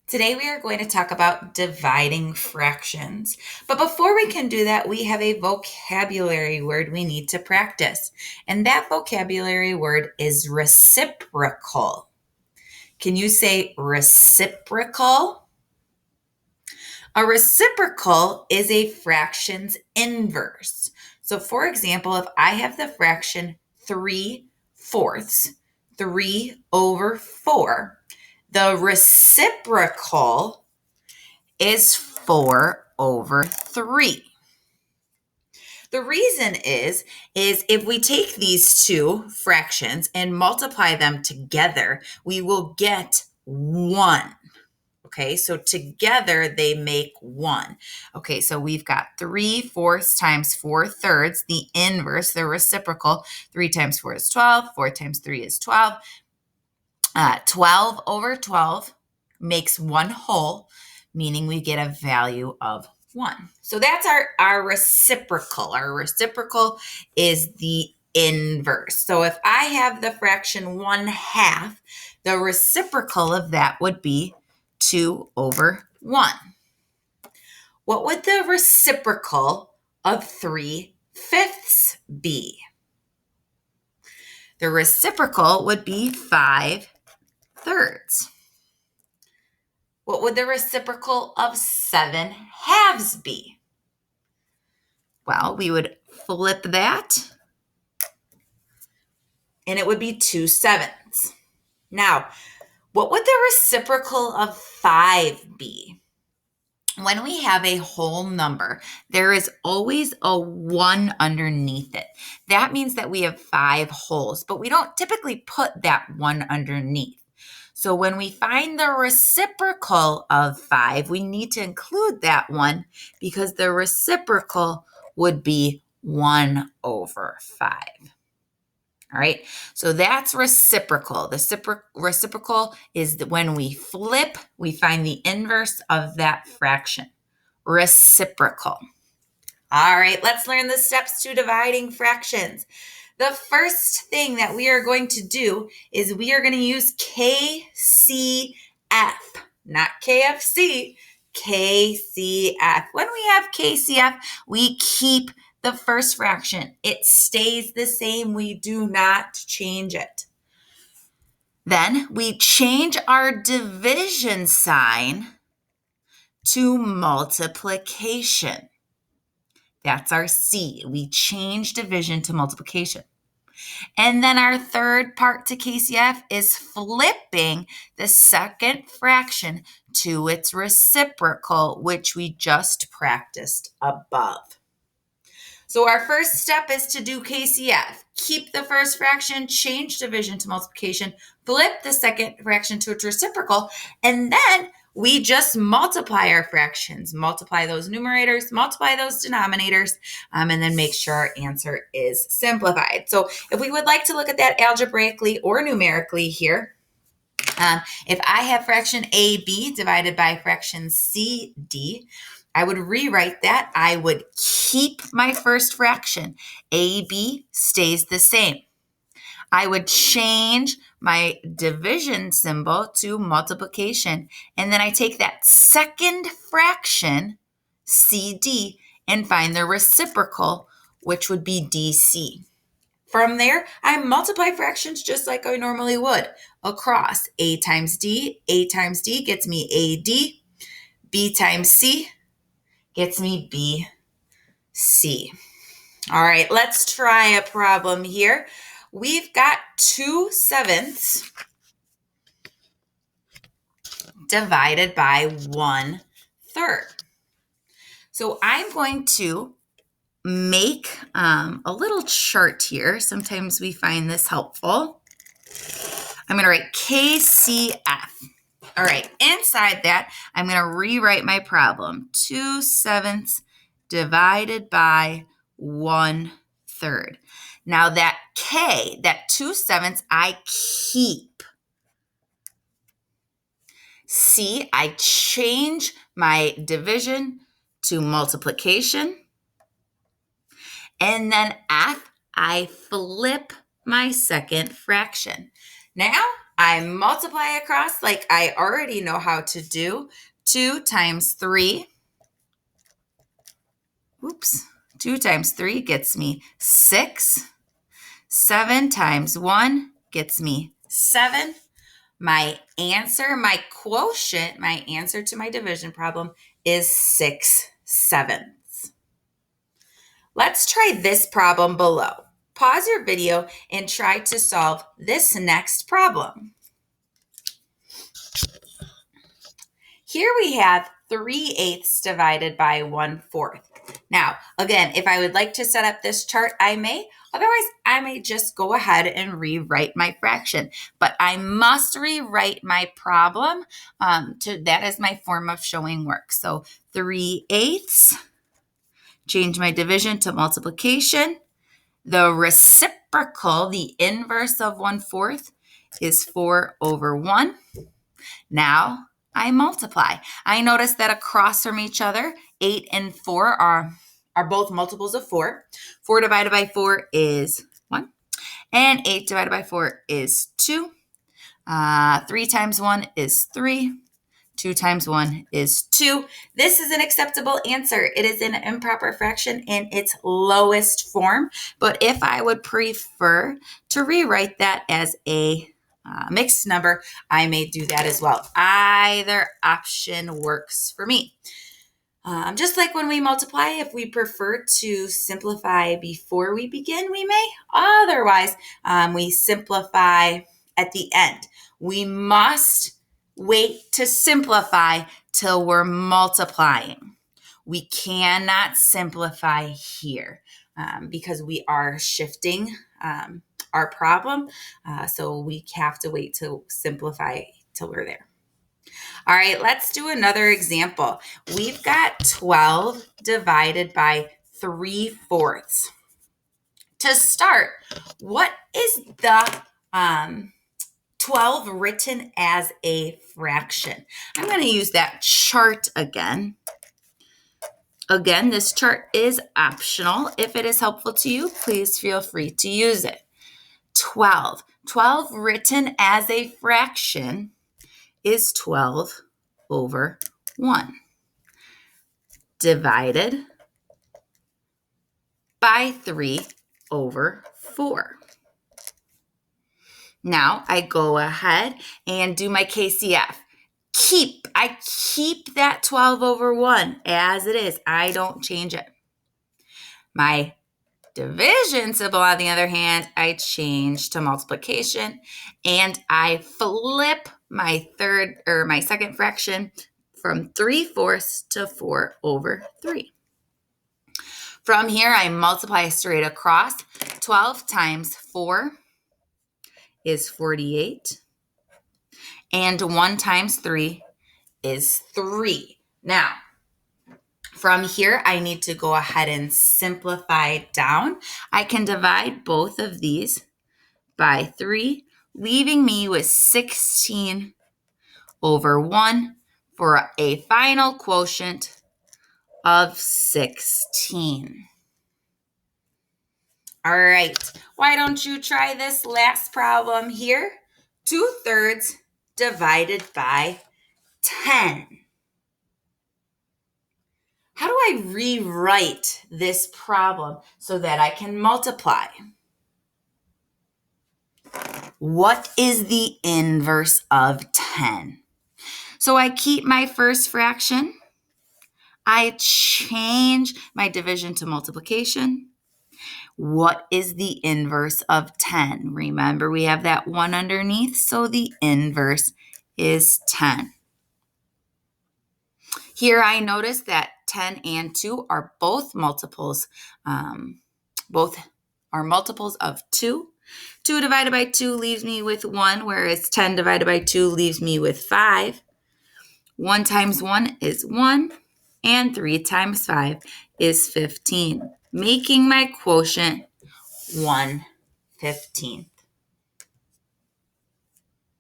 Today we are going to talk about dividing fractions. But before we can do that, we have a vocabulary word we need to practice. And that vocabulary word is reciprocal. Can you say reciprocal? A reciprocal is a fraction's inverse. So for example, if I have the fraction 3/4, 3/4, the reciprocal is 4/3. The reason is if we take these two fractions and multiply them together, we will get 1. Okay, so together they make 1. Okay, so we've got 3/4 times 4/3, the inverse, the reciprocal. 3 times 4 is 12, 4 times 3 is 12. 12/12 makes 1 whole, meaning we get a value of 1. So that's our reciprocal. Our reciprocal is the inverse. So if I have the fraction 1/2, the reciprocal of that would be 2/1. What would the reciprocal of 3/5 be? The reciprocal would be 5/3. What would the reciprocal of 7/2 be? Well, we would flip that, and it would be 2/7. Now, what would the reciprocal of 5 be? When we have a whole number, there is always a 1 underneath it. That means that we have 5 wholes, but we don't typically put that 1 underneath. So when we find the reciprocal of 5, we need to include that 1 because the reciprocal would be 1/5. All right, so that's reciprocal. The reciprocal is when we flip, we find the inverse of that fraction. Reciprocal. All right, let's learn the steps to dividing fractions. The first thing that we are going to do is we are going to use KCF, not KFC, KCF. When we have KCF, we keep the first fraction. It stays the same. We do not change it. Then we change our division sign to multiplication. That's our C. We change division to multiplication. And then our third part to KCF is flipping the second fraction to its reciprocal, which we just practiced above. So our first step is to do KCF. Keep the first fraction, change division to multiplication, flip the second fraction to its reciprocal, and then we just multiply our fractions, multiply those numerators, multiply those denominators, and then make sure our answer is simplified. So if we would like to look at that algebraically or numerically here, if I have fraction AB divided by fraction CD, I would rewrite that. I would keep my first fraction. AB stays the same. I would change my division symbol to multiplication. And then I take that second fraction, CD, and find the reciprocal, which would be DC. From there, I multiply fractions just like I normally would across. A times D gets me AD. B times C gets me BC. All right, let's try a problem here. We've got 2/7 divided by 1/3. So I'm going to make a little chart here. Sometimes we find this helpful. I'm going to write KCF. All right, inside that, I'm going to rewrite my problem. 2/7 divided by 1/3. Now that K, that 2/7, I keep. C, I change my division to multiplication. And then F, I flip my second fraction. Now, I multiply across like I already know how to do. 2 times 3. Oops. 2 times 3 gets me 6. 7 times 1 gets me 7. My answer, my quotient, my answer to my division problem is 6/7. Let's try this problem below. Pause your video and try to solve this next problem. Here we have 3/8 divided by 1/4. Now, again, if I would like to set up this chart, I may. Otherwise, I may just go ahead and rewrite my fraction. But I must rewrite my problem. That is my form of showing work. So 3/8, change my division to multiplication. The reciprocal, the inverse of 1/4, is 4/1. Now I multiply. I notice that across from each other, 8 and 4 are both multiples of 4. 4 divided by 4 is 1. And 8 divided by 4 is 2. 3 times 1 is 3. 2 times 1 is 2. This is an acceptable answer. It is an improper fraction in its lowest form. But if I would prefer to rewrite that as a mixed number, I may do that as well. Either option works for me. Just like when we multiply, if we prefer to simplify before we begin, we may. Otherwise, we simplify at the end. We must wait to simplify till we're multiplying. We cannot simplify here because we are shifting our problem. So we have to wait to simplify till we're there. All right, let's do another example. We've got 12 divided by 3/4. To start, what is the 12 written as a fraction? I'm going to use that chart again. Again, this chart is optional. If it is helpful to you, please feel free to use it. 12. 12 written as a fraction is 12/1 divided by 3/4. Now I go ahead and do my KCF. I keep that 12/1 as it is. I don't change it. My division symbol, on the other hand, I change to multiplication, and I flip my second fraction from 3/4 to 4/3. From here, I multiply straight across. 12 times 4 is 48, and 1 times 3 is 3. Now, from here, I need to go ahead and simplify down. I can divide both of these by 3, leaving me with 16/1 for a final quotient of 16. All right, why don't you try this last problem here? 2/3 divided by 10. How do I rewrite this problem so that I can multiply? What is the inverse of 10? So I keep my first fraction. I change my division to multiplication. What is the inverse of 10? Remember, we have that 1 underneath, so the inverse is 10. Here I notice that 10 and 2 are both multiples. Both are multiples of 2. 2 divided by 2 leaves me with 1, whereas 10 divided by 2 leaves me with 5. 1 times 1 is 1, and 3 times 5 is 15, making my quotient 1/15.